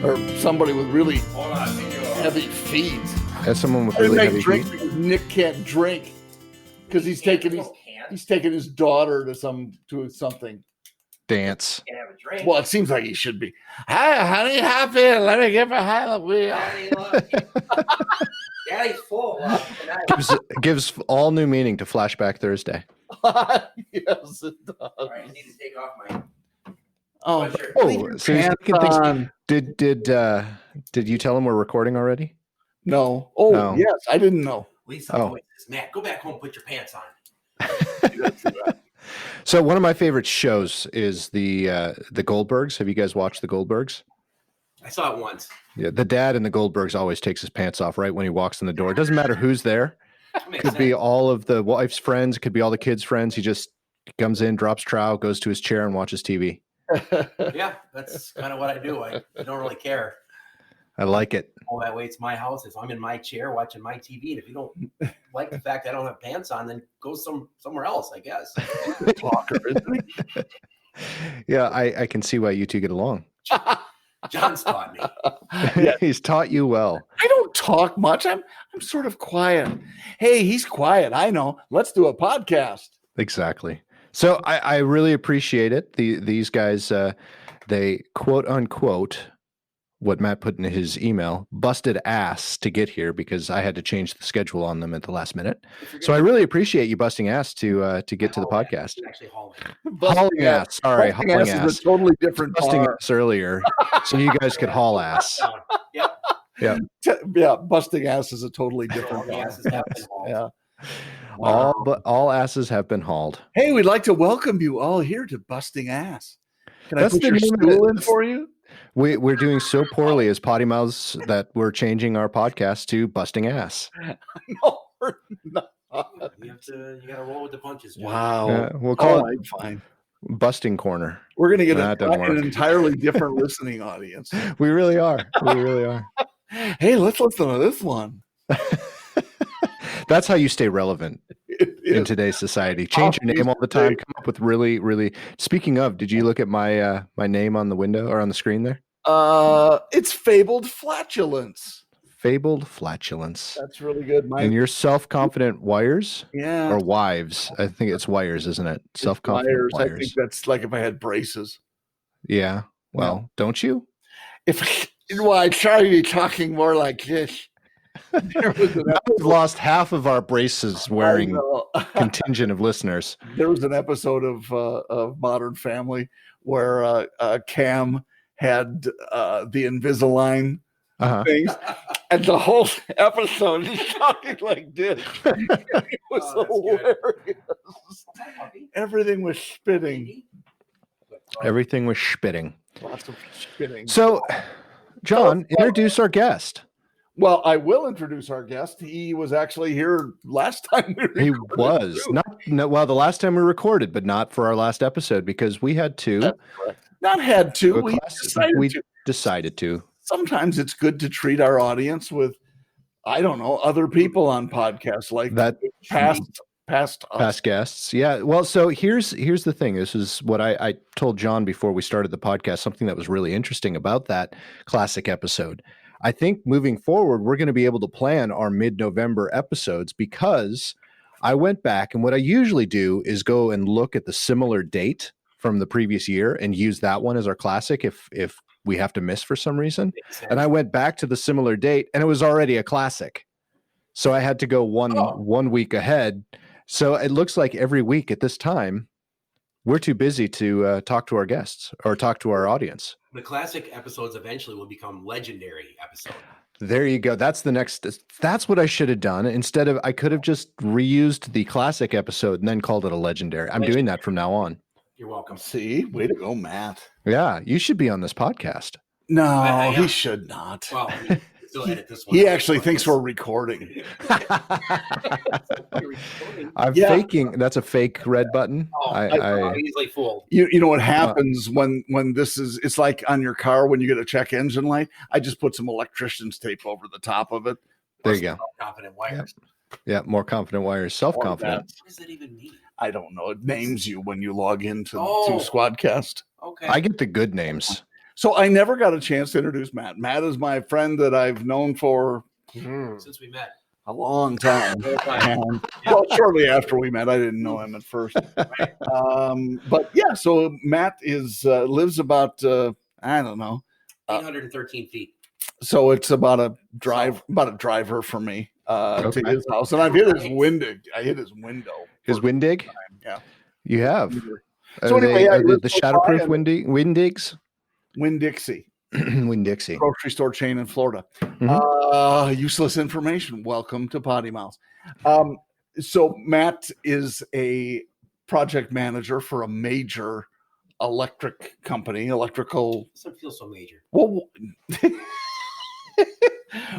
or somebody with really heavy feet. As someone with really heavy drink feet. because Nick can't drink because he's taking his daughter to something. Dance. Can have a drink. Well, it seems like he should be. Hi, honey, hop in. Let me get behind the wheel. Daddy, look. Daddy's full. gives all new meaning to Flashback Thursday. Yes, it does. All right, I need to take off my. Oh, So he's thinking things. Did you tell him we're recording already? No. Oh, No. yes, I didn't know. Lisa always says, Matt, go back home and put your pants on. So one of my favorite shows is the Goldbergs. Have you guys watched the Goldbergs? I saw it once. Yeah, the dad in the Goldbergs always takes his pants off right when he walks in the door. It doesn't matter who's there. Could be all of the wife's friends. Could be all the kids' friends. He just comes in, drops trowel, goes to his chair, and watches TV. Yeah, that's kind of what I do. I don't really care. I like it. Oh, that way it's my house. If I'm in my chair watching my TV, and if you don't like the fact I don't have pants on, then go somewhere else, I guess. Talker, isn't he? Yeah, I can see why you two get along. John's taught me. Yeah. He's taught you well. I don't talk much. I'm sort of quiet. Hey, he's quiet. I know. Let's do a podcast. Exactly. So I really appreciate it. These guys, they quote unquote, what Matt put in his email, busted ass to get here because I had to change the schedule on them at the last minute. So I really appreciate you busting ass to get to the podcast. Actually, hauling. Hauling ass. Sorry, Busting hauling ass ass. is a totally different Busting bar. ass earlier, so you guys could haul ass. Yep. Yeah. Yeah, busting ass is a totally different All the bar. asses have been hauled. Yeah. All asses have been hauled. Hey, we'd like to welcome you all here to Busting Ass. Can That's I put the your name of stool it. in for you? We're doing so poorly as PoddiMouths that we're changing our podcast to Busting Ass. No, we're not. You gotta roll with the punches. John. Wow. We'll call All it right, fine. Busting Corner. We're going to get That doesn't an work. entirely different listening audience. We really are. We really are. Hey, let's listen to this one. That's how you stay relevant It in is. today's society. Change your name all the time. Come up with really, really. Speaking of, did you look at my my name on the window or on the screen there? It's Fabled Flatulence. Fabled Flatulence. That's really good. And your self-confident wires Yeah. or wives? I think it's wires, isn't it? Self-confident I wires. think that's like if I had braces. Yeah. Well, don't you? Well, I try to be talking more like this. There was an We've lost half of our braces wearing know. contingent of listeners. There was an episode of Modern Family where Cam had the Invisalign Uh-huh. things, and the whole episode he's talking like this. It was hilarious. Everything was spitting. Everything was spitting. Lots of spitting. So, John, introduce our guest. Well, I will introduce our guest. He was actually here last time we recorded. He was the last time we recorded, but not for our last episode because we had to. That's correct. Not had to. We decided to. Sometimes it's good to treat our audience with, I don't know, other people on podcasts like That past guests. Yeah. Well, so here's the thing. This is what I told John before we started the podcast, something that was really interesting about that classic episode. I think moving forward, we're going to be able to plan our mid-November episodes because I went back and what I usually do is go and look at the similar date from the previous year and use that one as our classic if we have to miss for some reason. And I went back to the similar date and it was already a classic. So I had to go one week ahead. So it looks like every week at this time, we're too busy to talk to our guests or talk to our audience. The classic episodes eventually will become legendary episodes. There you go. That's the next. That's what I should have done. Instead of, I could have just reused the classic episode and then called it a legendary. I'm doing that from now on. You're welcome. See, way to go, Matt. Yeah, you should be on this podcast. No, he should not. Well, still edit this one. He actually thinks we're recording. I'm faking. That's a fake red button. I'm easily fooled. You know what happens when this is? It's like on your car when you get a check engine light. I just put some electrician's tape over the top of it. There you go. Confident wires. Yeah, more confident wires. Self-confident. What does that even mean? I don't know. It names you when you log into to Squadcast. Okay. I get the good names. So I never got a chance to introduce Matt. Matt is my friend that I've known for Since we met. a long time. And, well, shortly after we met, I didn't know him at first. But yeah, so Matt is lives about I don't know, 813 feet. so it's about a driver for me to his house, and I've hit his window. I hit his window. His windig? Yeah, You have. So anyway, Are they the shatterproof windigs? Winn-Dixie. Winn-Dixie. Grocery store chain in Florida. Useless information. Welcome to PoddiMouths. So Matt is a project manager for a major electrical. Doesn't feel so major. Well,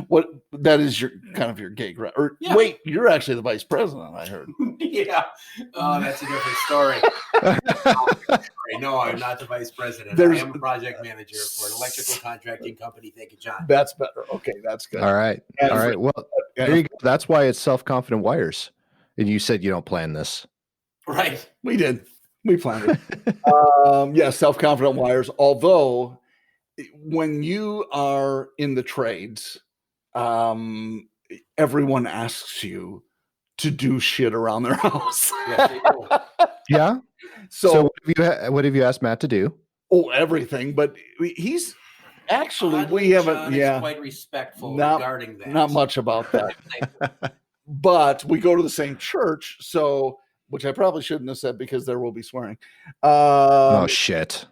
what that is your kind of your gig, right? Or Yeah. wait, you're actually the vice president, I heard. Yeah. Oh, that's a different story. No, I'm not the vice president. I am a project manager for an electrical contracting company. Thank you, John. That's better. Okay, that's good. All right. And All right. Well, there you go. That's why it's self-confident wires. And you said you don't plan this. Right. We did. We planned it. Yeah, self-confident wires. Although, when you are in the trades, everyone asks you to do shit around their house. Yes, they do. Yeah. So what have you asked Matt to do? Oh, everything. But he's actually, Oddly, we haven't, John is quite respectful regarding that. Not much about that. But we go to the same church, so, which I probably shouldn't have said because there will be swearing. Oh, shit.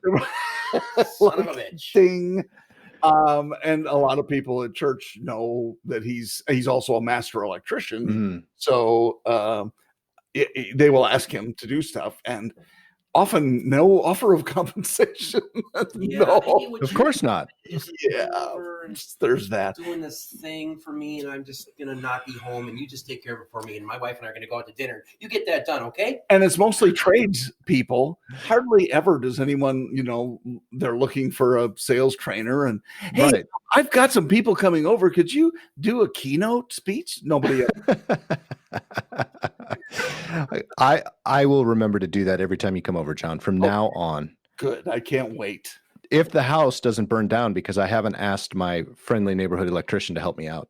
Son of a bitch. Thing. And a lot of people at church know that he's also a master electrician. So they will ask him to do stuff, and often no offer of compensation. No, of course not. Yeah, there's that. Doing this thing for me, and I'm just gonna not be home, and you just take care of it for me. And my wife and I are gonna go out to dinner. You get that done, okay? And it's mostly trades people. Hardly ever does anyone, they're looking for a sales trainer. And hey, right. I've got some people coming over. Could you do a keynote speech? Nobody else. I will remember to do that every time you come over, John, from now on. Good. I can't wait. If the house doesn't burn down because I haven't asked my friendly neighborhood electrician to help me out.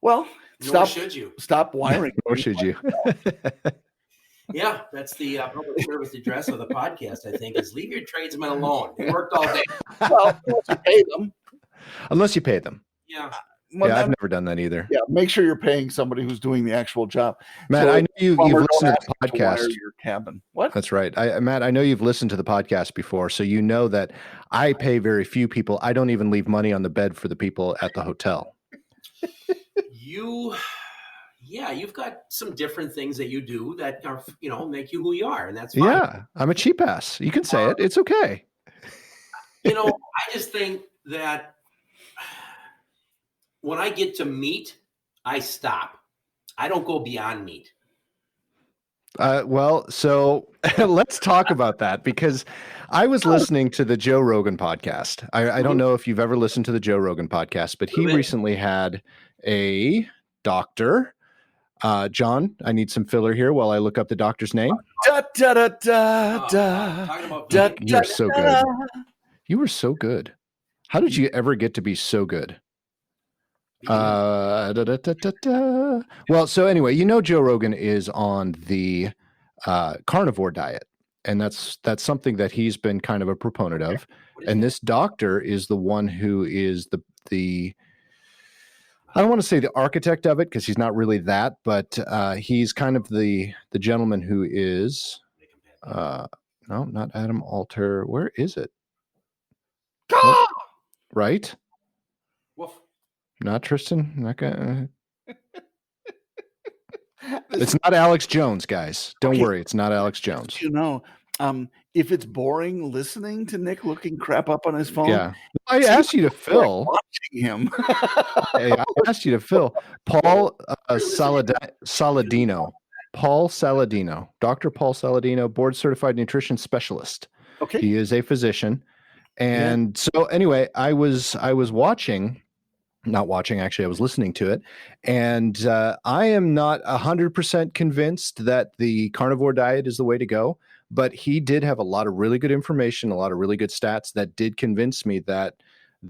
Well, should you stop wiring? Nor should you. Yeah, that's the public service address of the podcast, I think, is leave your tradesmen alone. They worked all day. Well, unless you pay them. Unless you pay them. Yeah. Well, I've never done that either. Yeah, make sure you're paying somebody who's doing the actual job. Matt, I know you've listened to the podcast. Your cabin. What? That's right. Matt, I know you've listened to the podcast before, so you know that I pay very few people. I don't even leave money on the bed for the people at the hotel. You've got some different things that you do that are, make you who you are, and that's fine. Yeah, I'm a cheap ass. You can say it. It's okay. I just think that when I get to meat, I stop. I don't go beyond meat. Well, so let's talk about that, because I was listening to the Joe Rogan podcast. I don't know if you've ever listened to the Joe Rogan podcast, but he recently had a doctor. John, I need some filler here while I look up the doctor's name. You're so good. You were so good. How did you ever get to be so good? Well, so anyway, Joe Rogan is on the carnivore diet, and that's something that he's been kind of a proponent of. And this doctor is the one who is the I don't want to say the architect of it, because he's not really that, but he's kind of the gentleman who is no, not Adam Alter. Where is it? Oh, right? Woof. Not Tristan. Not gonna. It's not Alex Jones, guys. Don't worry. It's not Alex Jones. If it's boring listening to Nick looking crap up on his phone, yeah, I asked you to fill. Watching him. Hey, I asked you to fill. Paul Saladino. Paul Saladino. Dr. Paul Saladino, board certified nutrition specialist. Okay. He is a physician. And so anyway, I was watching. Not watching, actually, I was listening to it, and I am not 100% convinced that the carnivore diet is the way to go, but he did have a lot of really good information, a lot of really good stats that did convince me that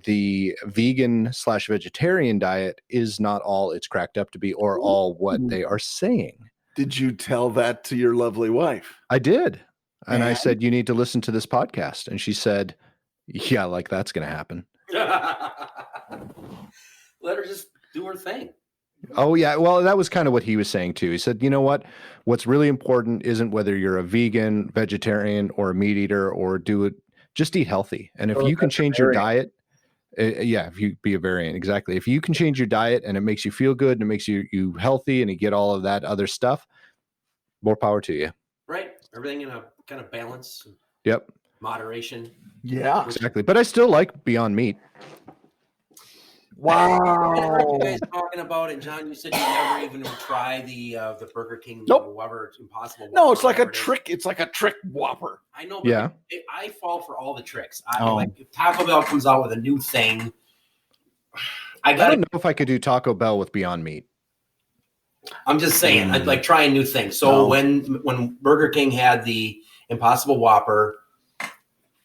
the vegan/vegetarian diet is not all it's cracked up to be, or all what they are saying. Did you tell that to your lovely wife? I did. And I said, you need to listen to this podcast. And she said, yeah, like that's going to happen. Let her just do her thing. Oh, yeah. Well, that was kind of what he was saying, too. He said, you know what? What's really important isn't whether you're a vegan, vegetarian, or a meat eater, or do it, just eat healthy. And if you can change your diet, if you be a variant, exactly. If you can change your diet and it makes you feel good and it makes you healthy and you get all of that other stuff, more power to you. Right. Everything in a kind of balance. Yep. Moderation. Yeah. Exactly. But I still like Beyond Meat. Wow. I heard you guys talking about it, John. You said you never even try the Burger King. Nope. Whatever, it's impossible. No, it's like a trick. It's like a trick Whopper. I know. But yeah. I fall for all the tricks. Like if Taco Bell comes out with a new thing, I don't know if I could do Taco Bell with Beyond Meat. I'm just saying, I'd like trying new things. So when Burger King had the Impossible Whopper,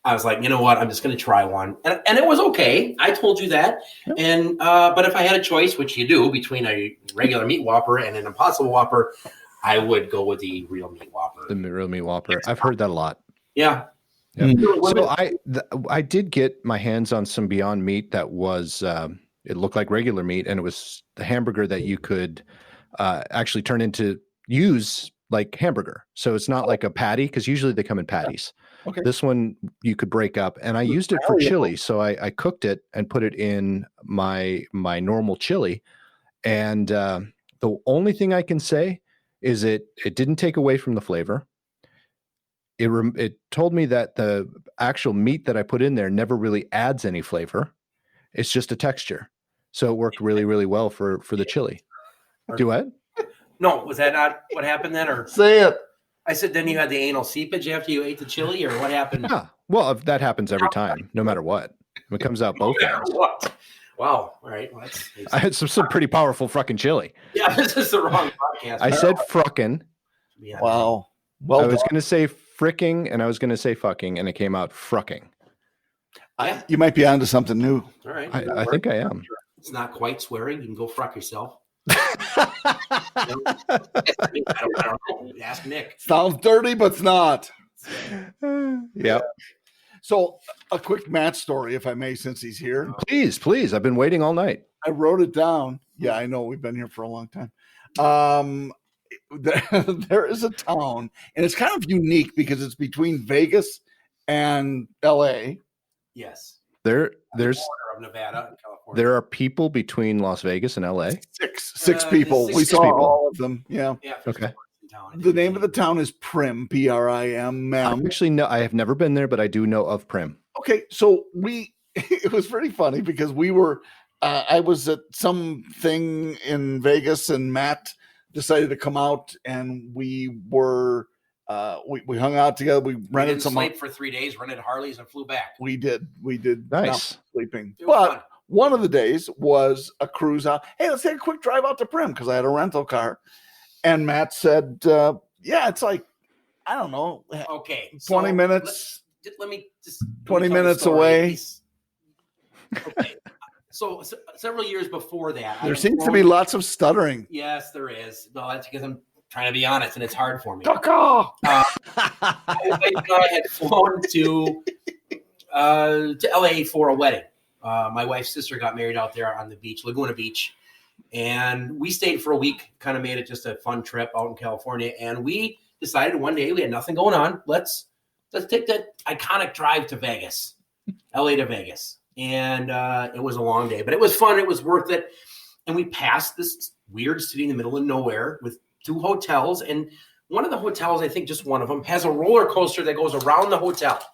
I was like, you know what? I'm just going to try one, and it was okay. I told you that. Yep. And but if I had a choice, which you do, between a regular meat Whopper and an Impossible Whopper, I would go with the real meat Whopper. The real meat Whopper. I've heard that a lot. Yeah. So I did get my hands on some Beyond Meat that was it looked like regular meat, and it was the hamburger that you could actually turn into use like hamburger. So it's not like a patty, because usually they come in patties. Okay. This one you could break up, and I used it for chili. So I cooked it and put it in my normal chili. And the only thing I can say is it didn't take away from the flavor. It told me that the actual meat that I put in there never really adds any flavor. It's just a texture. So it worked really, really well for the chili. Do what? No, was that not what happened then? Or say it. I said, then you had the anal seepage after you ate the chili, or what happened? Yeah. Well, that happens every time, no matter what. It comes out both ends. What? Wow. All right. Well, I had some pretty powerful fucking chili. Yeah, this is the wrong podcast. I said frickin'. Yeah. Wow. Well, I was going to say fricking, and I was going to say fucking, and it came out frucking. You might be onto something new. All right. I think I am. It's not quite swearing. You can go fuck yourself. I don't know. Ask Nick. Sounds dirty, but it's not. Yeah. So a quick Matt story, if I may, since he's here. Please. I've been waiting all night. I wrote it down. Yeah, I know. We've been here for a long time. There is a town, and it's kind of unique because it's between Vegas and LA. Yes. There's of Nevada and California. There are people between Las Vegas and LA. Six people. We saw all of them. Yeah. Okay. The name of the town is Prim. P-R-I-M. I have never been there, but I do know of Prim. Okay, so it was pretty funny because we were. I was at something in Vegas, and Matt decided to come out, and we were. We hung out together. We rented some. Sleep for 3 days, rented Harleys, and flew back. We did. Nice sleeping. But one of the days was a cruise out. Hey, let's take a quick drive out to Prim because I had a rental car. And Matt said, "Yeah, it's like I don't know. Okay, 20 minutes. Let me 20 minutes away." Okay. So several years before that, there seems to be lots of stuttering. Yes, there is. No, that's because I'm trying to be honest, and it's hard for me. I had flown to LA for a wedding. My wife's sister got married out there on the beach, Laguna Beach, and we stayed for a week. Kind of made it just a fun trip out in California. And we decided one day we had nothing going on. Let's take that iconic drive to Vegas, LA to Vegas. And it was a long day, but it was fun. It was worth it. And we passed this weird city in the middle of nowhere with 2 hotels, and one of the hotels, I think just one of them, has a roller coaster that goes around the hotel.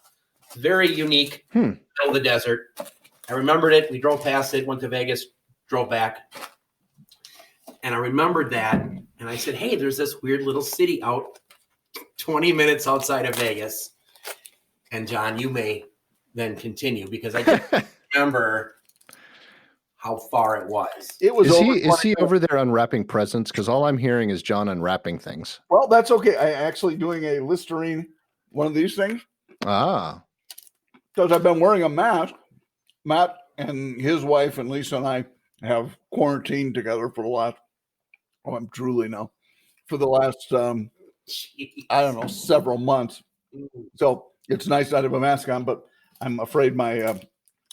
It's very unique. Middle of the desert. I remembered it. We drove past it, went to Vegas, drove back. And I remembered that. And I said, hey, there's this weird little city out 20 minutes outside of Vegas. And John, you may then continue because I just remember how far it was. It was. Is he over there unwrapping presents? Because all I'm hearing is John unwrapping things. Well, that's okay. I actually doing a Listerine one of these things. Ah. Because I've been wearing a mask. Matt and his wife and Lisa and I have quarantined together for the last, I'm truly now, for the last, I don't know, several months. So it's nice not to have a mask on, but I'm afraid my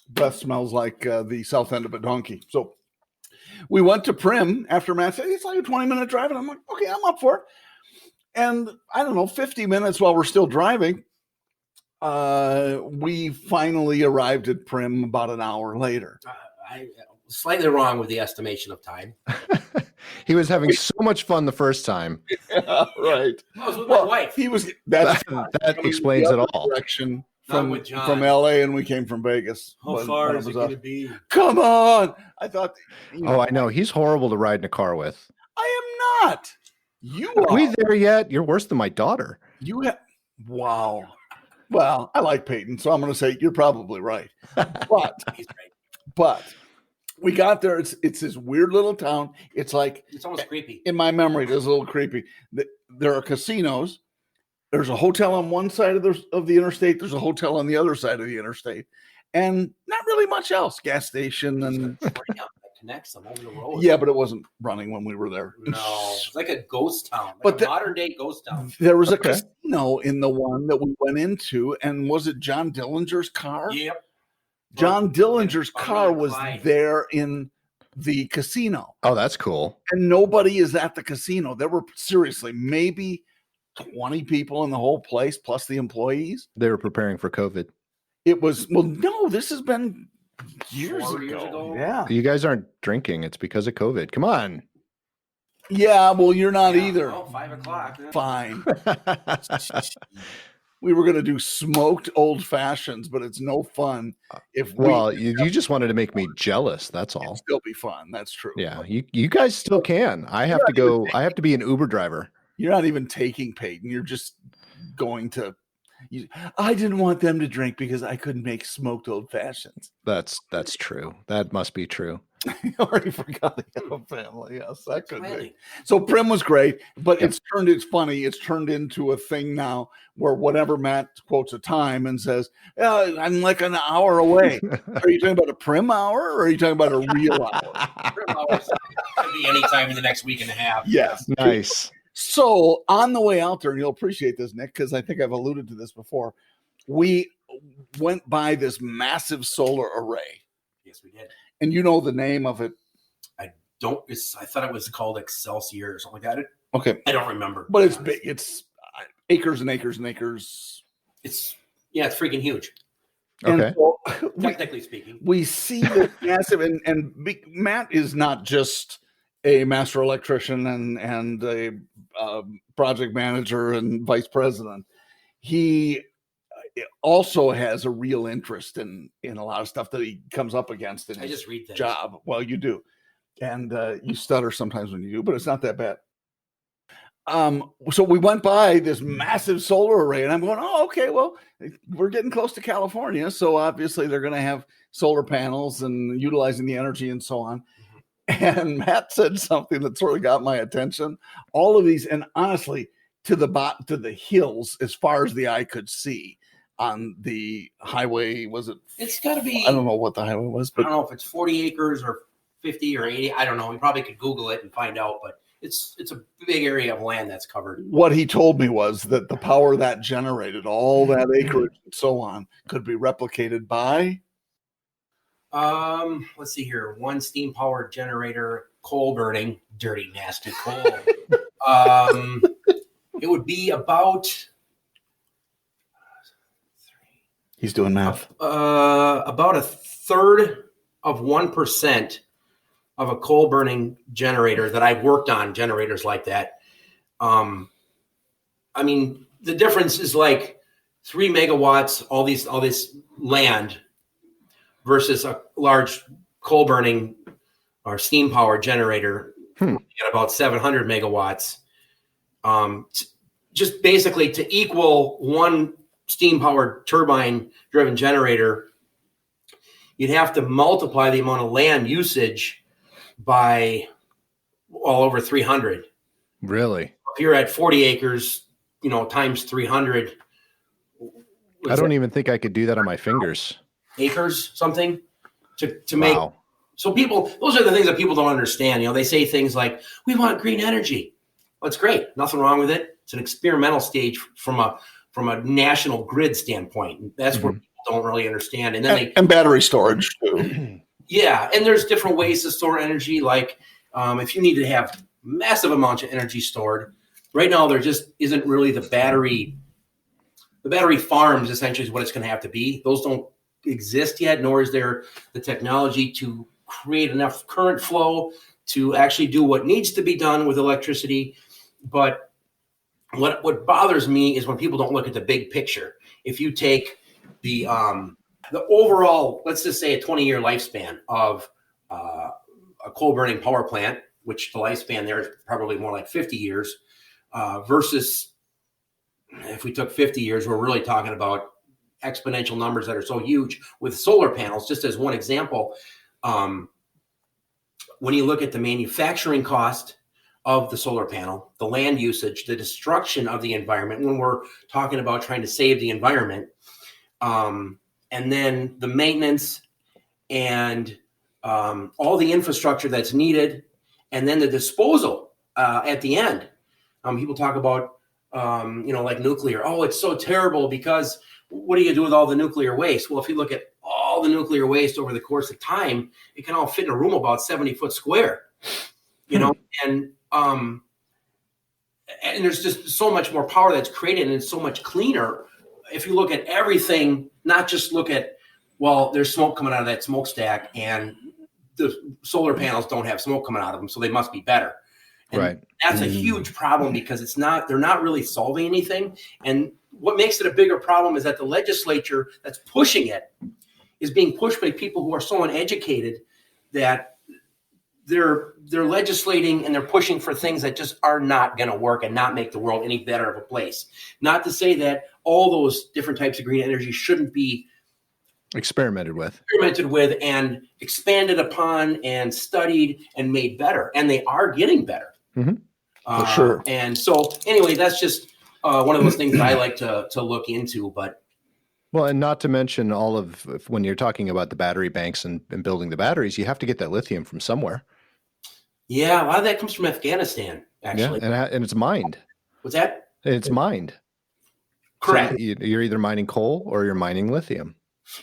breath smells like the south end of a donkey. So we went to Prim after Matt said, it's like a 20-minute drive. And I'm like, okay, I'm up for it. And I don't know, 50 minutes while we're still driving, we finally arrived at Prim about an hour later. I slightly wrong with the estimation of time. He was having so much fun the first time. Yeah, right. I was with my wife. He was. That explains it all. Direction Not from with John. from LA, and we came from Vegas. How far is it going to be? Come on! I thought. Oh, I know. He's horrible to ride in a car with. I am not. You Are are. we there yet? You're worse than my daughter. You have. Wow. Well, I like Peyton, so I'm going to say you're probably right. But He's right. but we got there. It's this weird little town. It's like It's almost creepy. in my memory, it is a little creepy. There are casinos. There's a hotel on one side of the interstate. There's a hotel on the other side of the interstate, and not really much else. Gas station and That connects them over the road. yeah, but it wasn't running when we were there. No, it's like a ghost town, like But a modern day ghost town. There was a Okay. casino in the one that we went into, and was it John Dillinger's car? Yep. John Dillinger's Bonnie car and was Clyde. there in the casino, Oh, that's cool. and nobody is at the casino. There were seriously maybe 20 people in the whole place, plus the employees. They were preparing for COVID. It was, well, no, this has been years 4 ago. years ago? Yeah. You guys aren't drinking. It's because of COVID. Come on. Yeah, well, you're not Yeah, either. well, 5 o'clock. Fine. We were going to do smoked old fashions, but it's no fun if Well, you just wanted to make me jealous. That's it'd all. still be fun. That's true. Yeah, you guys still can. I have to go. I have to be an Uber driver. You're not even taking Peyton. You're just going to. I didn't want them to drink because I couldn't make smoked old fashions. That's true. That must be true. I already forgot the Yellow family. Yes, that could be. Really? So Prim was great, but Yep. it's funny. It's turned into a thing now where whenever Matt quotes a time and says, I'm like an hour away. Are you talking about a Prim hour or are you talking about a real hour? Could be any time in the next week and a half. Yes. Nice. So on the way out there, and you'll appreciate this, Nick, because I think I've alluded to this before, we went by this massive solar array. Yes, we did. And you know the name of it. I thought it was called Excelsior or something like that. Okay. I don't remember. But it's big. It's acres and acres and acres. It's freaking huge, Okay. And so technically speaking. we see this massive, and Matt is not just a master electrician and a project manager and vice president. He also has a real interest in a lot of stuff that he comes up against in I his just read things. job. Well, you do, and you stutter sometimes when you do, but it's not that bad. So we went by this massive solar array, and I'm going, oh, okay, well, we're getting close to California, so obviously they're going to have solar panels and utilizing the energy and so on. And Matt said something that sort of got my attention. All of these, and honestly, to the hills as far as the eye could see on the highway. Was it? It's got to be. I don't know what the highway was, I but don't know if it's 40 acres or 50 or 80. I don't know. We probably could Google it and find out, but it's a big area of land that's covered. what he told me was that the power that generated all that acreage and so on could be replicated by. Let's see here. One steam powered generator, coal burning, dirty, nasty coal. It would be about He's doing math. about a third of 1% of a coal burning generator that I've worked on, generators like that. I mean, the difference is like 3 megawatts, all this land versus a large coal burning or steam powered generator at about 700 megawatts. Just basically to equal one steam powered turbine driven generator, you'd have to multiply the amount of land usage by all over 300. Really? If you're at 40 acres, times 300 I don't even think I could do that on my fingers. Acres, something to make. Wow. So those are the things that people don't understand. They say things like, we want green energy. Well, it's great. Nothing wrong with it. It's an experimental stage from a national grid standpoint. That's where people don't really understand. And then and battery storage too. Yeah. And there's different ways to store energy. Like if you need to have massive amounts of energy stored, right now there just isn't really the battery farms essentially is what it's going to have to be. Those don't exist yet, nor is there the technology to create enough current flow to actually do what needs to be done with electricity. But what bothers me is when people don't look at the big picture. If you take the overall, let's just say a 20-year lifespan of a coal burning power plant, which the lifespan there is probably more like 50 years, versus if we took 50 years, we're really talking about exponential numbers that are so huge with solar panels. Just as one example, when you look at the manufacturing cost of the solar panel, the land usage, the destruction of the environment, when we're talking about trying to save the environment, and then the maintenance and all the infrastructure that's needed, and then the disposal at the end. People talk about, like nuclear. Oh, it's so terrible because what do you do with all the nuclear waste? Well, if you look at all the nuclear waste over the course of time, it can all fit in a room about 70-foot square, and there's just so much more power that's created, and it's so much cleaner. If you look at everything, not just look at, well, there's smoke coming out of that smokestack, and the solar panels don't have smoke coming out of them, so they must be better. And right. That's a huge problem because they're not really solving anything. And what makes it a bigger problem is that the legislature that's pushing it is being pushed by people who are so uneducated that they're legislating and they're pushing for things that just are not going to work and not make the world any better of a place. Not to say that all those different types of green energy shouldn't be experimented with and expanded upon and studied and made better. And they are getting better. For sure. And so anyway, that's just one of those things that I like to look into. But well, and not to mention all of when you're talking about the battery banks and building the batteries, you have to get that lithium from somewhere. Yeah, a lot of that comes from Afghanistan, actually. Yeah, and it's mined. What's that? It's mined. Correct. So you're either mining coal or you're mining lithium.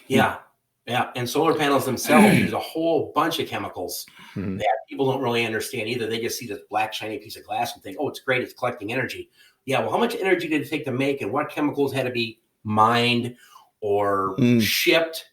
Yeah. And solar panels themselves use a whole bunch of chemicals that people don't really understand either. They just see this black, shiny piece of glass and think, oh, it's great. It's collecting energy. Yeah, well, how much energy did it take to make, and what chemicals had to be mined or shipped?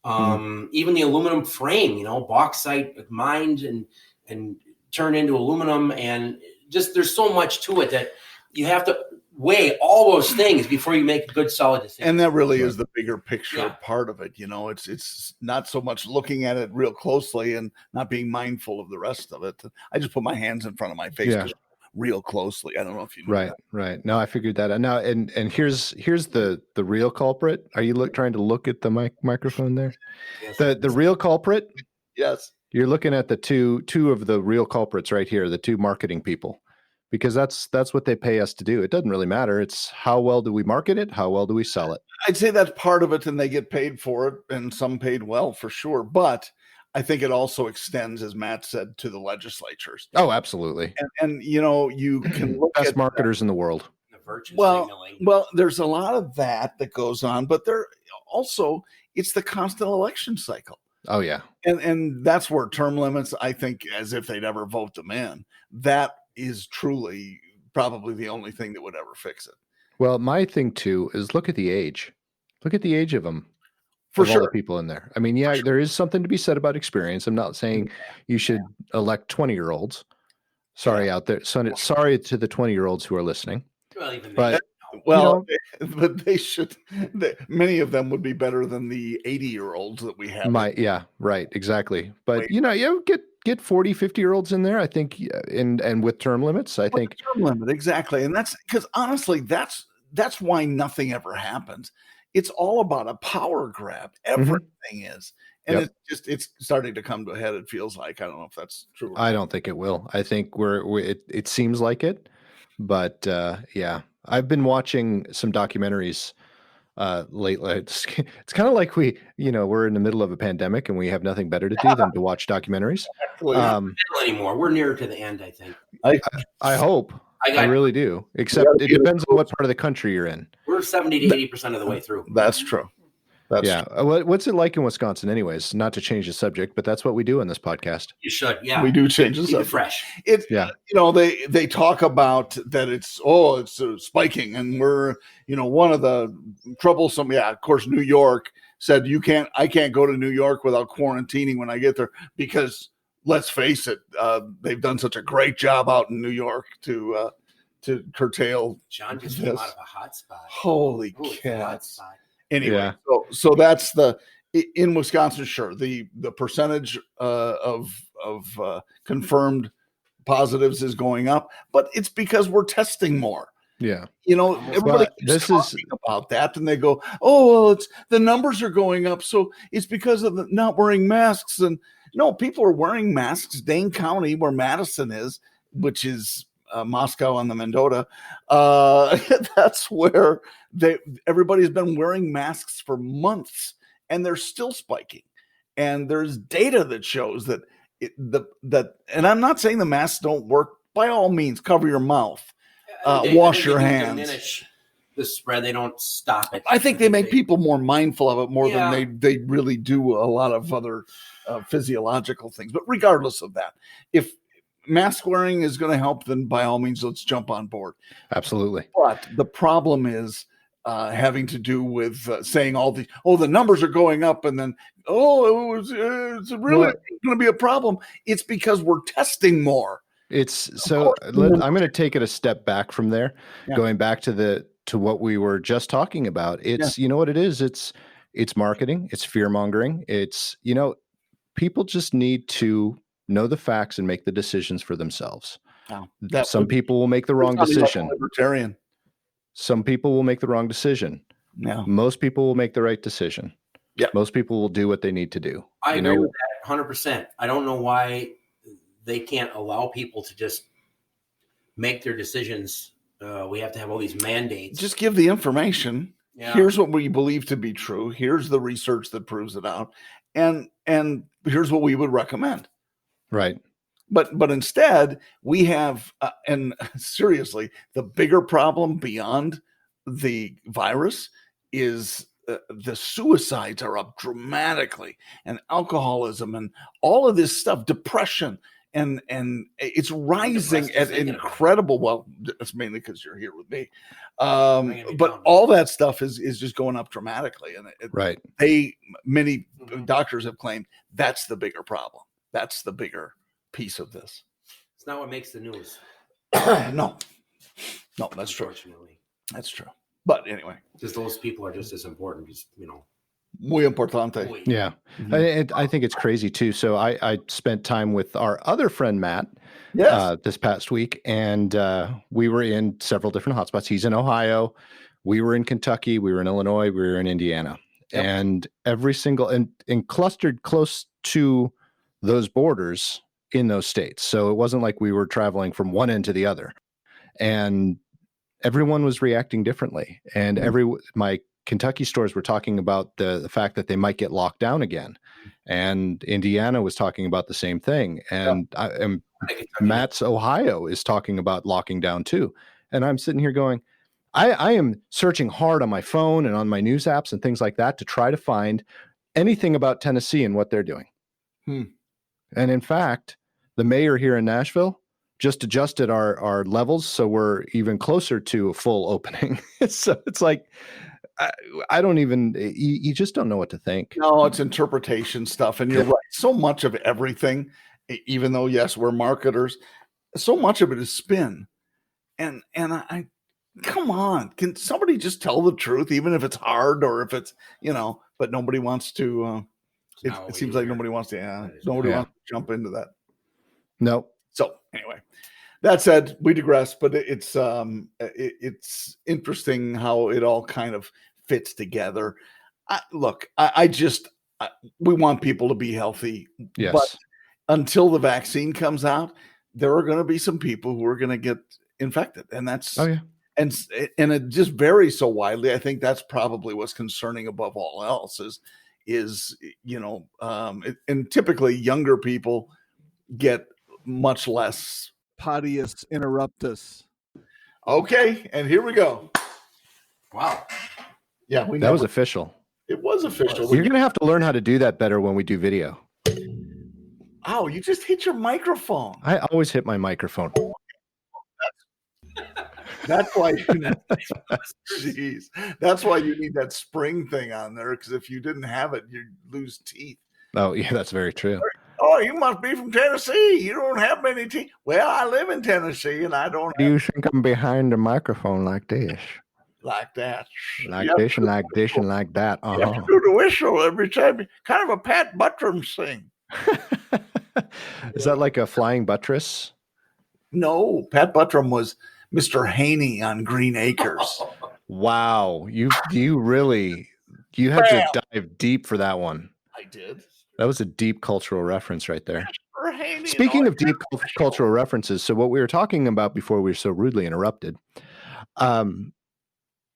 Even the aluminum frame, bauxite mined and turned into aluminum. And just there's so much to it that you have to weigh all those things before you make a good, solid decision. And that really is the bigger picture part of it. It's not so much looking at it real closely and not being mindful of the rest of it. I just put my hands in front of my face real closely. I don't know if you know Right. No, I figured that out. Now, and here's the real culprit. Are you trying to look at the microphone there? Yes. The real culprit? Yes. You're looking at the two of the real culprits right here, the two marketing people. Because that's what they pay us to do. It doesn't really matter. It's how well do we market it? How well do we sell it? I'd say that's part of it, and they get paid for it, and some paid well for sure. But I think it also extends, as Matt said, to the legislatures. Oh, absolutely. And you can look best at marketers in the world. The virtue signaling. Well, there's a lot of that goes on, but there also it's the constant election cycle. Oh yeah, and that's where term limits, I think, as if they'd ever vote them in, that is truly probably the only thing that would ever fix it. Well, my thing too is look at the age. Look at the age of them. For sure. All the people in there. I mean, there is something to be said about experience. I'm not saying you should elect 20-year-olds. Sorry out there. Sorry to the 20-year-olds who are listening. Well, even but they should. Many of them would be better than the 80-year-olds that we have. Right, exactly. But you get 40, 50-year-olds in there. I think, and with term limits, I think term limit exactly, and that's because honestly, that's why nothing ever happens. It's all about a power grab. Everything is, and it's starting to come to a head. It feels like. I don't know if that's true. I don't think it will. I think it seems like it, but I've been watching some documentaries lately. It's kind of like we're in the middle of a pandemic and we have nothing better to do than to watch documentaries. Anymore. We're nearer to the end, I think. I hope. I really do. Except it depends on what part of the country you're in. We're 70 to 80% of the way through. That's true. True. What's it like in Wisconsin, anyways? Not to change the subject, but that's what we do in this podcast. You should, yeah. We do change the subject. Fresh. They talk about that it's spiking, and we're one of the troublesome. Yeah, of course, New York said I can't go to New York without quarantining when I get there because let's face it, they've done such a great job out in New York to curtail. John just came out of a hot spot. Holy cats. Anyway, so that's in Wisconsin. Sure, the percentage of confirmed positives is going up, but it's because we're testing more. Yeah, everybody keeps talking about that, and they go, "Oh, well, it's the numbers are going up, so it's because of the not wearing masks." And no, people are wearing masks. Dane County, where Madison is, which is Moscow on the Mendota, that's where everybody's been wearing masks for months, and they're still spiking. And there's data that shows that and I'm not saying the masks don't work. By all means, cover your mouth, wash your hands. Diminish the spread. They don't stop it. I think they make people more mindful of it more than they really do a lot of other physiological things. But regardless of that, if mask wearing is going to help, then by all means, let's jump on board. Absolutely. But the problem is having to do with saying the numbers are going up, and then, it's really going to be a problem. It's because we're testing more. I'm going to take it a step back from there, going back to what we were just talking about. It's, you know what it is? It's marketing. It's fear mongering. It's, people just need to know the facts and make the decisions for themselves. Some people will make the wrong decision. Libertarian. Some people will make the wrong decision. Yeah. Most people will make the right decision. Yeah. Most people will do what they need to do. I agree with that 100%. I don't know why they can't allow people to just make their decisions. We have to have all these mandates. Just give the information. Yeah. Here's what we believe to be true. Here's the research that proves it out. And here's what we would recommend. Right. But instead we have, and seriously, the bigger problem beyond the virus is the suicides are up dramatically, and alcoholism and all of this stuff, depression, and it's rising at incredible. Well, it's mainly because you're here with me. But all that stuff is just going up dramatically. And right. Many doctors have claimed that's the bigger problem. That's the bigger piece of this. It's not what makes the news. No, that's true. That's true. But anyway, just those people are just as important. Muy importante. Yeah. Mm-hmm. I think it's crazy too. So I spent time with our other friend, Matt, this past week, and we were in several different hotspots. He's in Ohio. We were in Kentucky. We were in Illinois. We were in Indiana. Yep. And every single, and clustered close to those borders in those states. So it wasn't like we were traveling from one end to the other. And everyone was reacting differently. And my Kentucky stores were talking about the fact that they might get locked down again. And Indiana was talking about the same thing. And Matt's Ohio is talking about locking down too. And I'm sitting here going, I am searching hard on my phone and on my news apps and things like that to try to find anything about Tennessee and what they're doing. And in fact, the mayor here in Nashville just adjusted our levels, so we're even closer to a full opening. So it's like, I don't even, you just don't know what to think. No, it's interpretation stuff. And you're right. So much of everything, even though, yes, we're marketers, so much of it is spin. And I come on, can somebody just tell the truth, even if it's hard or if it's, but nobody wants to, it seems like nobody wants to, nobody wants to jump into that. No. So anyway, that said, we digress, but it's interesting how it all kind of fits together. We want people to be healthy, yes. But until the vaccine comes out, there are going to be some people who are going to get infected, and that's and it just varies so widely. I think that's probably what's concerning above all else is and typically younger people get much less. Podius interruptus. Okay, and here we go. Wow. Yeah, that was official. It was official. You're going to have to learn how to do that better when we do video. Oh, you just hit your microphone. I always hit my microphone. That's why jeez. That's why you need that spring thing on there, because if you didn't have it, you'd lose teeth. Oh, yeah, that's very true. Oh, you must be from Tennessee. You don't have many teeth. Well, I live in Tennessee, and I don't. Do you think I'm behind the microphone like this? Like that. Like this and like this and like that. You have to do the whistle every time. Kind of a Pat Buttram thing. Is that like a flying buttress? No, Pat Buttram was Mr. Haney on Green Acres. Wow. You had to dive deep for that one. I did. That was a deep cultural reference right there. Mr. Haney. Speaking of deep cultural references, so what we were talking about before we were so rudely interrupted,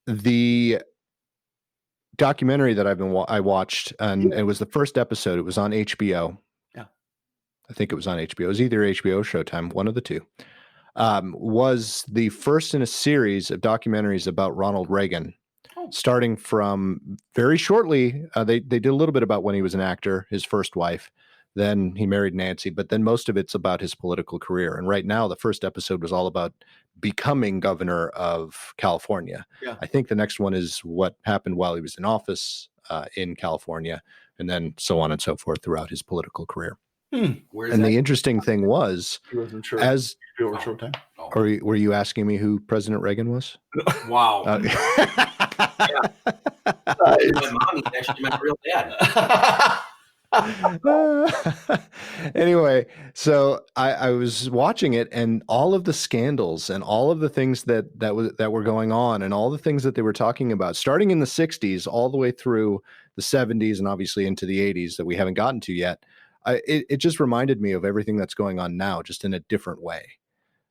the documentary that I watched, and it was the first episode. It was on HBO. Yeah, I think it was on HBO. It was either HBO or Showtime, one of the two. Was the first in a series of documentaries about Ronald Reagan, starting from very shortly. They did a little bit about when he was an actor, his first wife. Then he married Nancy, but then most of it's about his political career. And right now, the first episode was all about becoming governor of California. Yeah. I think the next one is what happened while he was in office in California, and then so on and so forth throughout his political career. And the interesting thing was, as Showtime. Or were you asking me who President Reagan was? Wow. My mommy actually my real dad. Anyway, so I was watching it, and all of the scandals and all of the things that were going on, and all the things that they were talking about, starting in the 60s all the way through the 70s and obviously into the 80s that we haven't gotten to yet. It just reminded me of everything that's going on now, just in a different way.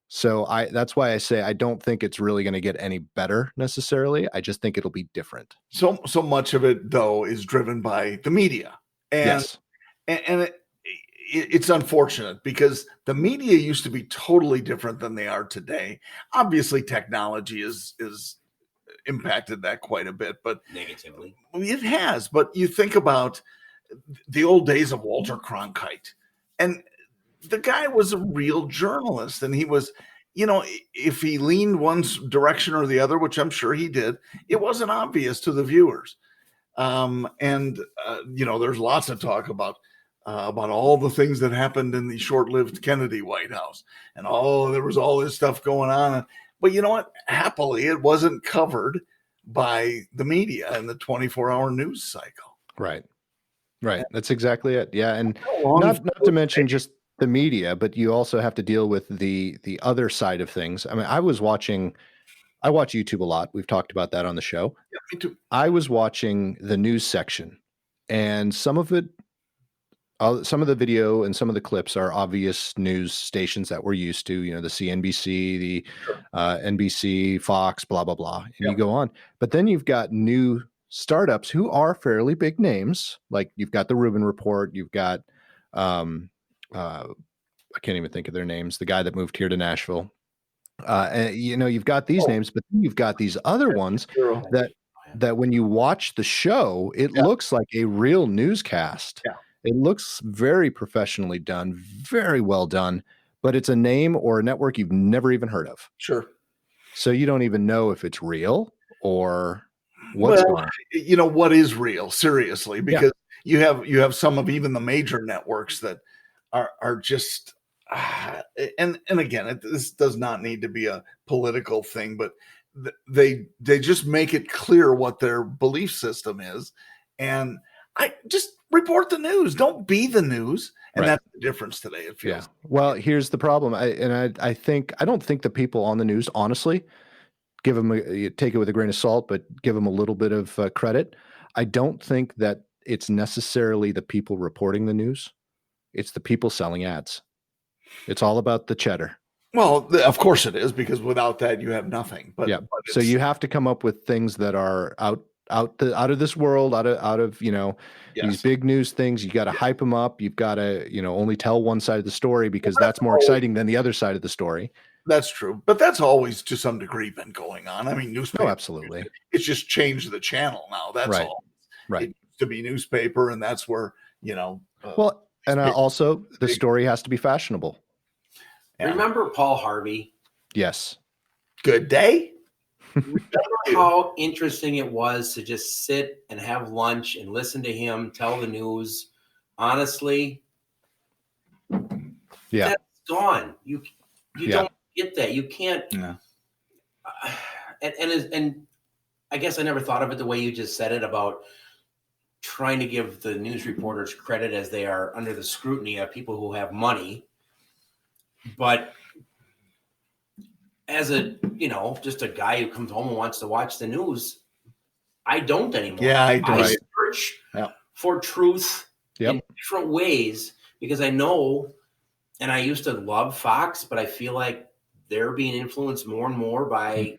So that's why I say I don't think it's really going to get any better necessarily. I just think it'll be different. So much of it, though, is driven by the media. And, yes. And it's unfortunate because the media used to be totally different than they are today. Obviously, technology is impacted that quite a bit, but negatively it has. But you think about the old days of Walter Cronkite, and the guy was a real journalist, and he was, if he leaned one direction or the other, which I'm sure he did, it wasn't obvious to the viewers. There's lots of talk about all the things that happened in the short-lived Kennedy White House, and there was all this stuff going on. But you know what? Happily, it wasn't covered by the media and the 24-hour news cycle. Right. That's exactly it. Yeah, and not to mention just the media, but you also have to deal with the other side of things. I mean, I watch YouTube a lot. We've talked about that on the show. Yeah, me too. I was watching the news section, and some of the video and some of the clips are obvious news stations that we're used to, the CNBC, the NBC, Fox, blah, blah, blah. And you go on. But then you've got new startups who are fairly big names. Like you've got the Rubin Report. You've got, I can't even think of their names. The guy that moved here to Nashville. You've got these names, but then you've got these other ones that when you watch the show, it looks like a real newscast. Yeah. It looks very professionally done, very well done, but it's a name or a network you've never even heard of. Sure. So you don't even know if it's real or what's going on. What is real, seriously, because you have some of even the major networks that are just and again, this does not need to be a political thing, but they just make it clear what their belief system is, and I just report the news. Don't be the news, and that's the difference today. It feels. Yeah. Well, here's the problem, I don't think the people on the news, honestly, take it with a grain of salt, but give them a little bit of credit. I don't think that it's necessarily the people reporting the news. It's the people selling ads. It's all about the cheddar. Well, of course it is, because without that you have nothing. But, Yeah. but So you have to come up with things that are out of this world, out of these big news things. You got to hype them up. You've got to only tell one side of the story, because that's more exciting than the other side of the story. That's true, but that's always to some degree been going on. I mean, newspaper. Oh, absolutely. It's just changed the channel now. That's Right. all. Right. It used to be newspaper, and that's where well, and also the story has to be fashionable. Yeah. Remember Paul Harvey? Yes. Good day. Remember how interesting it was to just sit and have lunch and listen to him tell the news? Honestly, Yeah. that's gone. You don't get that. You can't. Yeah. And I guess I never thought of it the way you just said it, about trying to give the news reporters credit as they are under the scrutiny of people who have money. But as just a guy who comes home and wants to watch the news, I don't anymore. Yeah, I don't. I search for truth in different ways, because I know, and I used to love Fox, but I feel like they're being influenced more and more by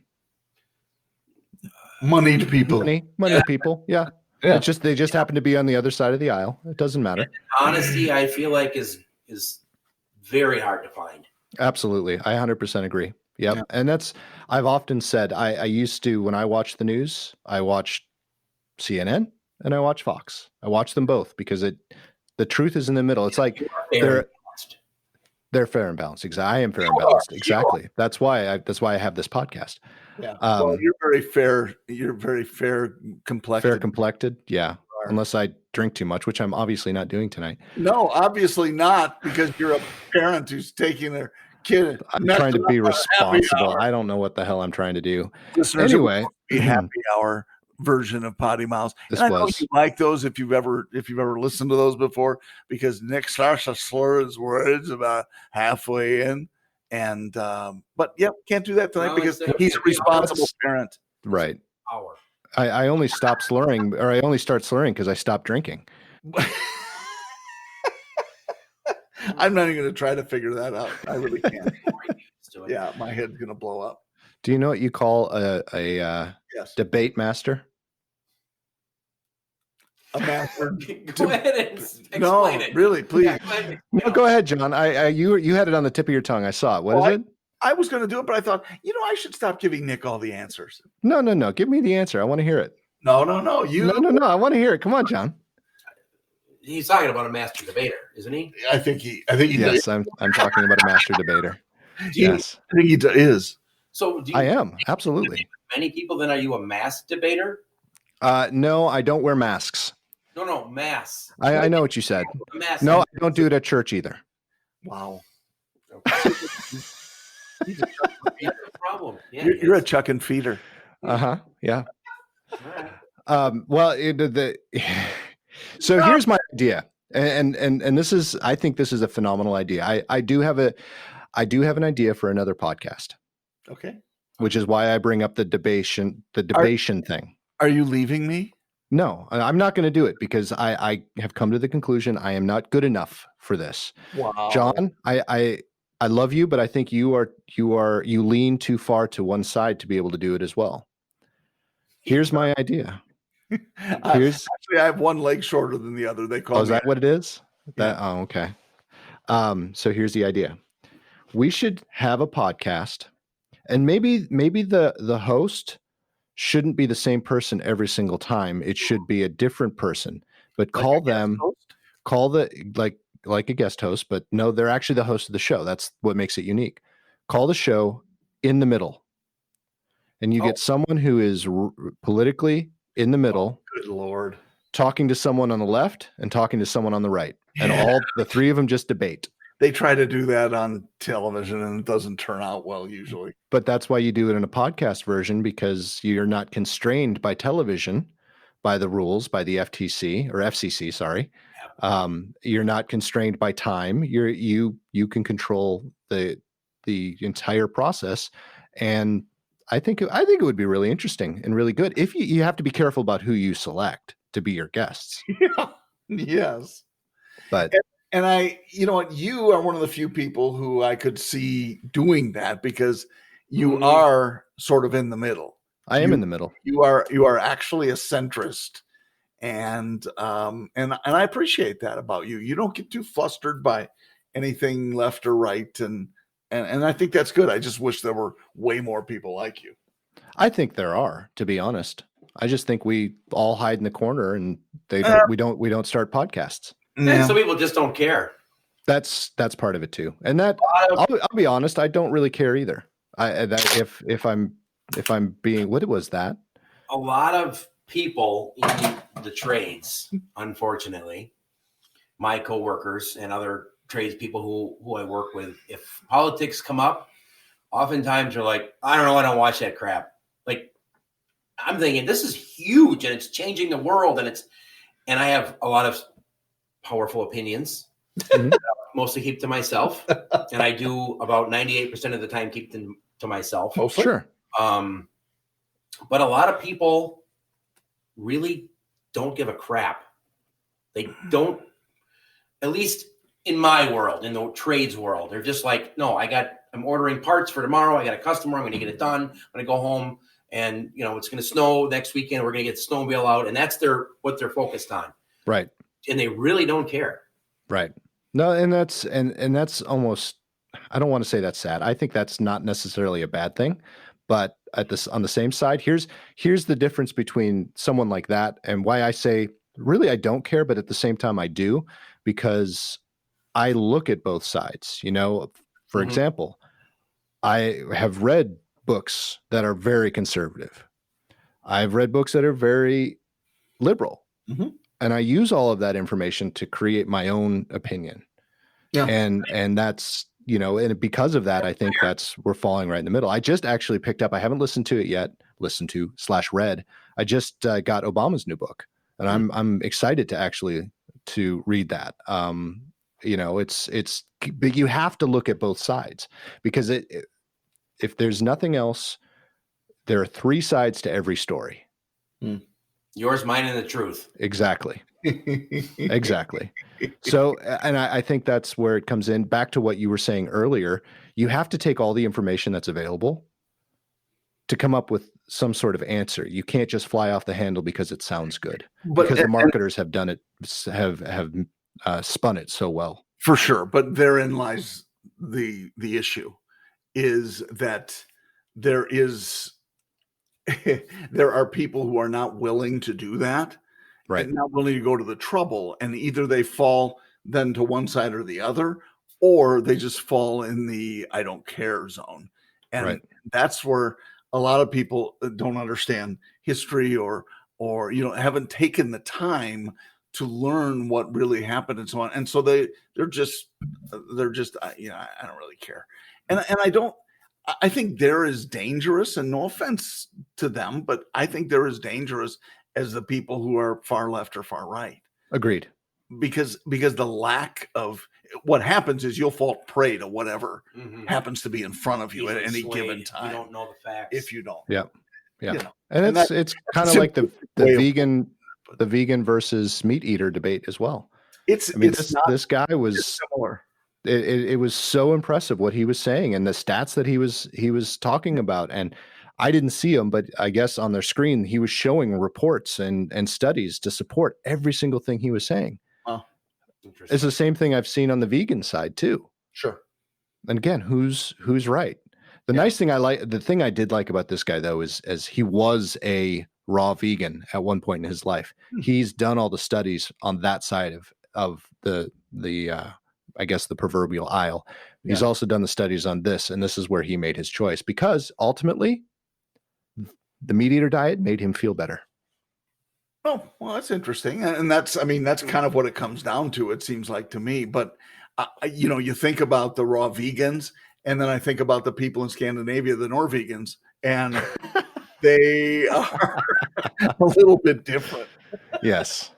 moneyed people. Money people. Yeah. Yeah. It's just they just happen to be on the other side of the aisle. It doesn't matter. Honesty, I feel like is very hard to find. Absolutely. I 100% agree. Yep. Yeah. And I've often said, I used to, when I watch the news, I watch CNN and I watch Fox. I watch them both because the truth is in the middle. It's like they're fair and balanced. Exactly. I am fair and balanced. Exactly. That's why I have this podcast. Yeah. Well, you're very fair. You're very fair complected. Fair complected. Yeah. Unless I drink too much, which I'm obviously not doing tonight. No, obviously not, because you're a parent who's taking their kid. I'm trying to be responsible. I don't know what the hell I'm trying to do. Listeners, anyway, a happy hour version of PoddiMouths. I know you like those if you've ever listened to those before, because Nick starts to slur his words about halfway in. And but can't do that tonight because he's a responsible parent. Right. I only stopped slurring, or I only start slurring because I stopped drinking. I'm not even going to try to figure that out. I really can't. Yeah, my head's going to blow up. Do you know what you call a debate master? A master. Go ahead and explain it. Really, please. No, go ahead, John. You had it on the tip of your tongue. I saw it. What is it? I was going to do it, but I thought, I should stop giving Nick all the answers. No. Give me the answer. I want to hear it. No. No. I want to hear it. Come on, John. He's talking about a master debater, isn't he? I think he. Yes, I'm talking about a master debater. Yes, I think he is. So I am absolutely. Many people. Then are you a mass debater? No, I don't wear masks. No, mass. I know what you said. No, I don't do it at church either. Wow. He's a problem. Yeah, you're a chuck and feeder. Yeah. Well, so here's my idea, and this is, I think this is a phenomenal idea. I do have an idea for another podcast. Okay. Which is why I bring up the debation thing. Are you leaving me? No, I'm not going to do it, because I have come to the conclusion I am not good enough for this. Wow. John, I love you, but I think you lean too far to one side to be able to do it as well. Here's my idea. Actually, I have one leg shorter than the other. They call me. Is that what it is? Okay. So here's the idea. We should have a podcast, and maybe the host shouldn't be the same person every single time. It should be a different person, but call like a guest host, but no, they're actually the host of the show. That's what makes it unique. Call the show In the Middle, and you get someone who is politically in the middle. Good Lord. Talking to someone on the left and talking to someone on the right, and all the three of them just debate. They try to do that on television, and it doesn't turn out well usually. But that's why you do it in a podcast version, because you're not constrained by television, by the rules, by the FTC or FCC. Sorry, you're not constrained by time. You can control the entire process, and I think it would be really interesting and really good. If you have to be careful about who you select to be your guests. Yeah. Yes. But And you know what, you are one of the few people who I could see doing that, because you are sort of in the middle. I am in the middle. You are actually a centrist, and I appreciate that about you. You don't get too flustered by anything left or right, and I think that's good. I just wish there were way more people like you. I think there are, to be honest. I just think we all hide in the corner and we don't start podcasts. And some people just don't care. That's part of it too. And that I'll be honest, I don't really care either. If I'm being, what was that? A lot of people in the trades, unfortunately, my coworkers and other trades people who I work with, if politics come up, oftentimes they're like, I don't know, I don't watch that crap. Like, I'm thinking this is huge and it's changing the world, and I have a lot of powerful opinions. Mostly keep to myself, and I do about 98% of the time keep them to myself. Oh, sure. But a lot of people really don't give a crap. They don't, at least in my world, in the trades world, they're just like, no, I'm ordering parts for tomorrow. I got a customer. I'm going to get it done. I'm going to go home, and it's going to snow next weekend. We're going to get the snowmobile out, and that's what they're focused on. Right. And they really don't care. Right. No, and that's almost, I don't want to say that's sad. I think that's not necessarily a bad thing, but on the same side, here's the difference between someone like that and why I say, really, I don't care, but at the same time I do, because I look at both sides. For example, I have read books that are very conservative. I've read books that are very liberal. And I use all of that information to create my own opinion. Yeah. And that's, and because of that, I think we're falling right in the middle. I just actually picked up, I haven't listened to it yet, /read. I just got Obama's new book, and I'm excited to read that. But you have to look at both sides, because if there's nothing else, there are three sides to every story. Yours, mine, and the truth. Exactly. Exactly. So, and I think that's where it comes in back to what you were saying earlier. You have to take all the information that's available to come up with some sort of answer. You can't just fly off the handle because it sounds good, because the marketers have done it, have spun it so well. For sure. But therein lies the issue, is that there are people who are not willing to do that, right? And not willing to go to the trouble, and either they fall then to one side or the other, or they just fall in the I don't care zone. And that's where a lot of people don't understand history or haven't taken the time to learn what really happened and so on. And so they're just I don't really care. And I think they're as dangerous, and no offense to them, but I think they're as dangerous as the people who are far left or far right. Agreed. Because the lack of what happens is you'll fall prey to whatever happens to be in front of you at any given time. You don't know the facts. If you don't. Yeah. And it's kind of like the vegan versus meat eater debate as well. This guy was similar. It was so impressive what he was saying and the stats that he was talking about. And I didn't see them, but I guess on their screen, he was showing reports and studies to support every single thing he was saying. Wow. It's the same thing I've seen on the vegan side too. Sure. And again, who's right? The thing I did like about this guy though, is as he was a raw vegan at one point in his life. He's done all the studies on that side of the I guess the proverbial aisle. He's also done the studies on this, and this is where he made his choice, because ultimately the meat eater diet made him feel better. Oh, well, that's interesting. And that's kind of what it comes down to, it seems like to me. But, you think about the raw vegans, and then I think about the people in Scandinavia, the Norvegans, and they are a little bit different. Yes.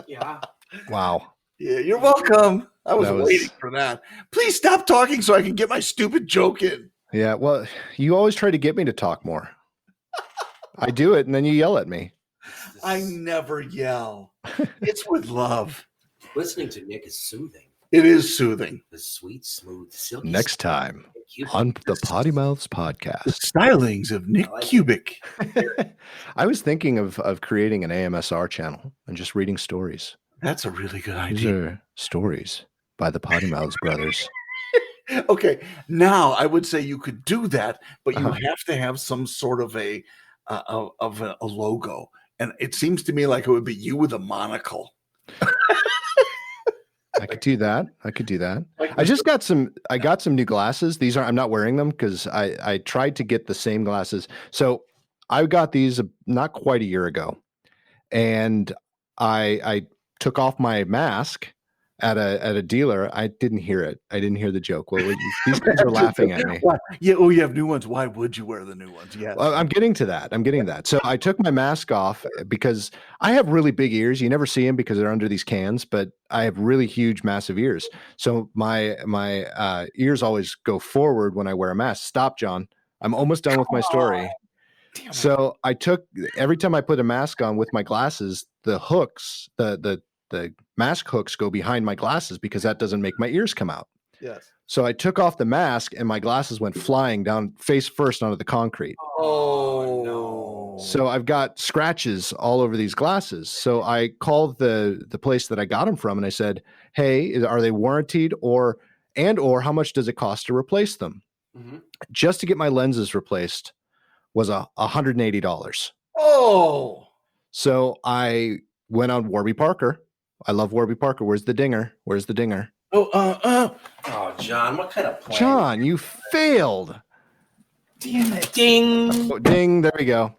Yeah. Wow. Yeah, you're welcome. I was waiting for that. Please stop talking so I can get my stupid joke in. Yeah, well, you always try to get me to talk more. I do it, and then you yell at me. I never yell. It's with love. Listening to Nick is soothing. It is soothing. The sweet, smooth, silky. Next time on the PoddiMouths The podcast. stylings of Nick Kubik. I was thinking of creating an AMSR channel and just reading stories. That's a really good These idea. are stories by the PoddiMouths brothers. Okay, now I would say you could do that, but you have to have some sort of a logo, and it seems to me like it would be you with a monocle. I could do that. I got some new glasses. I'm not wearing them because I tried to get the same glasses. So I got these not quite a year ago, and I took off my mask at a dealer. I didn't hear it. I didn't hear the joke. Well, these guys are laughing at me. Yeah. Oh, you have new ones. Why would you wear the new ones? Yes. Well, I'm getting to that. So I took my mask off because I have really big ears. You never see them because they're under these cans, but I have really huge, massive ears. So my ears always go forward when I wear a mask. Stop, John. I'm almost done with my story. So every time I put a mask on with my glasses, the hooks, the mask hooks go behind my glasses because that doesn't make my ears come out. Yes. So I took off the mask and my glasses went flying down face first onto the concrete. Oh no. So I've got scratches all over these glasses. So I called the place that I got them from and I said, "Hey, are they warranted or how much does it cost to replace them?" Mm-hmm. Just to get my lenses replaced was $180. Oh. So I went on Warby Parker. I love Warby Parker. Where's the dinger? Oh, John, what kind of plan? John, you failed. Damn it. Ding. Oh, ding. There we go.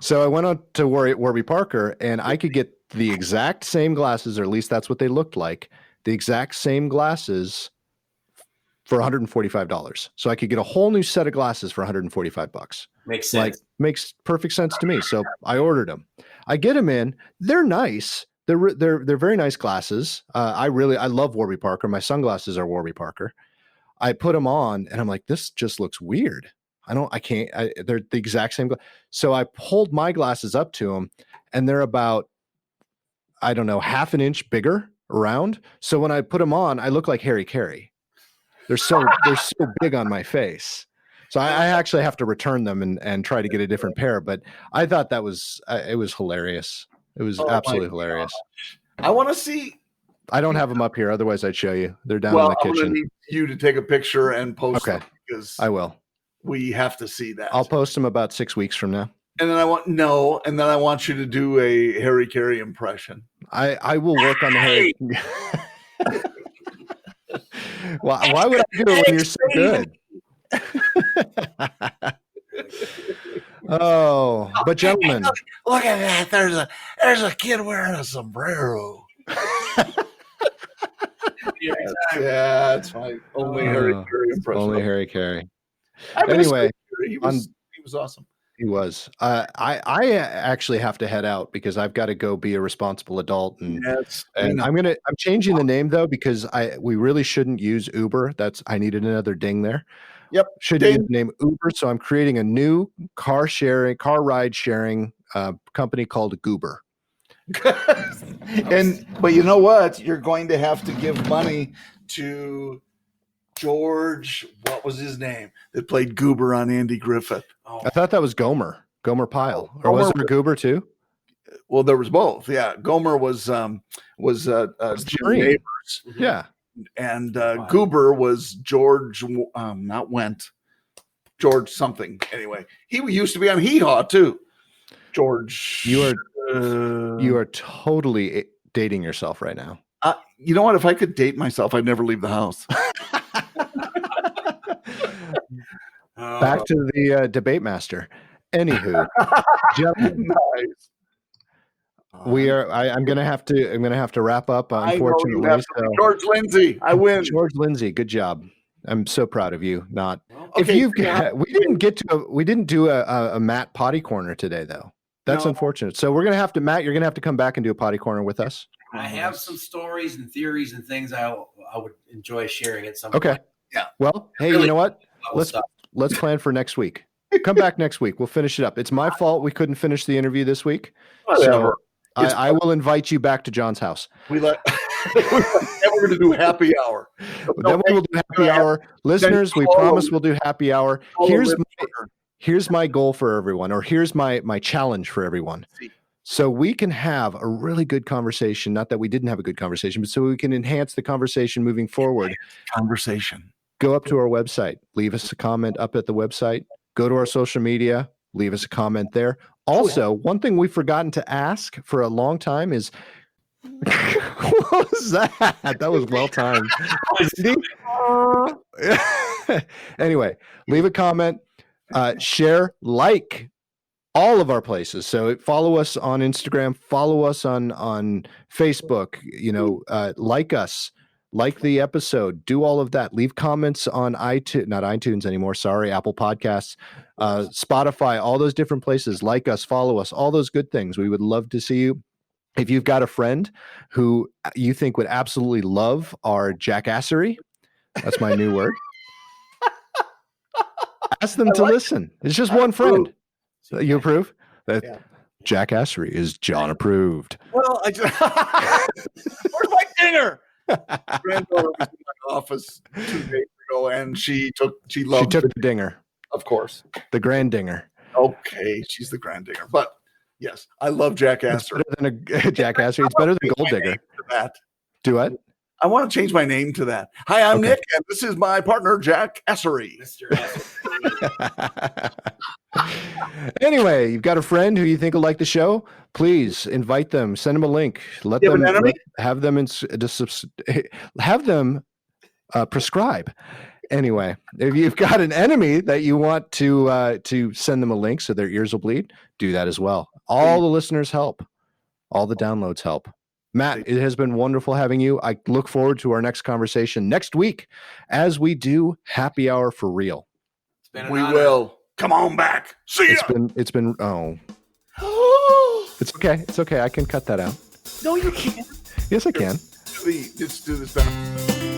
So I went on to Warby Parker, and I could get the exact same glasses, or at least that's what they looked like, the exact same glasses for $145. So I could get a whole new set of glasses for $145. Makes sense. Makes perfect sense to me. So I ordered them. I get them in. They're nice. They're very nice glasses. I love Warby Parker. My sunglasses are Warby Parker. I put them on and I'm like, this just looks weird. They're the exact same. So I pulled my glasses up to them and they're about, I don't know, half an inch bigger around. So when I put them on, I look like Harry Carey. They're so big on my face. So I actually have to return them and try to get a different pair. But I thought it was hilarious. It was absolutely hilarious. I want to see. I don't have them up here. Otherwise, I'd show you. They're down in the kitchen. I'm going to need you to take a picture and post them because I will. We have to see that. I'll post them about 6 weeks from now. And then I want you to do a Harry Carey impression. I will work on the Harry. Why would I do it when you're so good? Oh, but gentlemen, look at that! There's a kid wearing a sombrero. Yeah, it's my only Harry Carey impression. Only Harry Carey. Anyway, he was awesome. He was. I actually have to head out because I've got to go be a responsible adult, and I'm changing the name though because we really shouldn't use Uber. I needed another ding there. Yep. Should use the name Uber. So I'm creating a new car ride sharing company called Goober. But you know what? You're going to have to give money to George. What was his name that played Goober on Andy Griffith? Oh. I thought that was Gomer Pyle, or was there a Goober too? Well, there was both. Yeah, Gomer was Jim Neighbors. Yeah. And Goober was George, not Went, George something. Anyway, he used to be on Hee Haw too. George, you are totally dating yourself right now. You know what? If I could date myself, I'd never leave the house. Back to the debate master. Anywho, gentlemen, nice. I'm gonna have to wrap up. Unfortunately, George Lindsay, I win. George Lindsay, good job. I'm so proud of you. We didn't do a Matt potty corner today though. That's unfortunate. So we're gonna have to, Matt. You're gonna have to come back and do a potty corner with us. I have some stories and theories and things I would enjoy sharing at some point. Okay. Yeah. Well, hey, you know what? Let's plan for next week. Come back next week. We'll finish it up. It's my fault we couldn't finish the interview this week. Whatever. So I will invite you back to John's house. Then we're going to do happy hour. Then we will do happy hour. Listeners, we promise we'll do happy hour. Here's my goal for everyone, or here's my challenge for everyone. So we can have a really good conversation. Not that we didn't have a good conversation, but so we can enhance the conversation moving forward. Conversation. Go up to our website. Leave us a comment up at the website. Go to our social media. Leave us a comment there. Also, one thing we've forgotten to ask for a long time is, what was that? That was well timed. Anyway, leave a comment, share, like all of our places. So follow us on Instagram, follow us on Facebook, like us, like the episode, do all of that. Leave comments on iTunes, not iTunes anymore. Sorry, Apple Podcasts, Spotify, all those different places. Like us, follow us, all those good things. We would love to see you. If you've got a friend who you think would absolutely love our jackassery, that's my new word. Ask them to listen. It's just one friend. You approve? Jackassery is John approved. Well, where's my dinger? Granddaughter was in my office 2 days ago, and she took the dinger. Of course, the grand dinger. Okay, she's the grand dinger, but yes, I love jackassery. It's better than a jackassery. It's better than gold digger. Do what? I want to change my name to that. Hi, I'm Nick, and this is my partner, Jack Assery. Anyway, you've got a friend who you think will like the show. Please invite them. Send them a link. Have them prescribe. Anyway, if you've got an enemy that you want to send them a link so their ears will bleed, do that as well. All the listeners help. All the downloads help. Matt, it has been wonderful having you. I look forward to our next conversation next week as we do happy hour for real. We will. Come on back. See ya. It's been It's okay. It's okay. I can cut that out. No, you can't. Yes, I can. Let's do this better.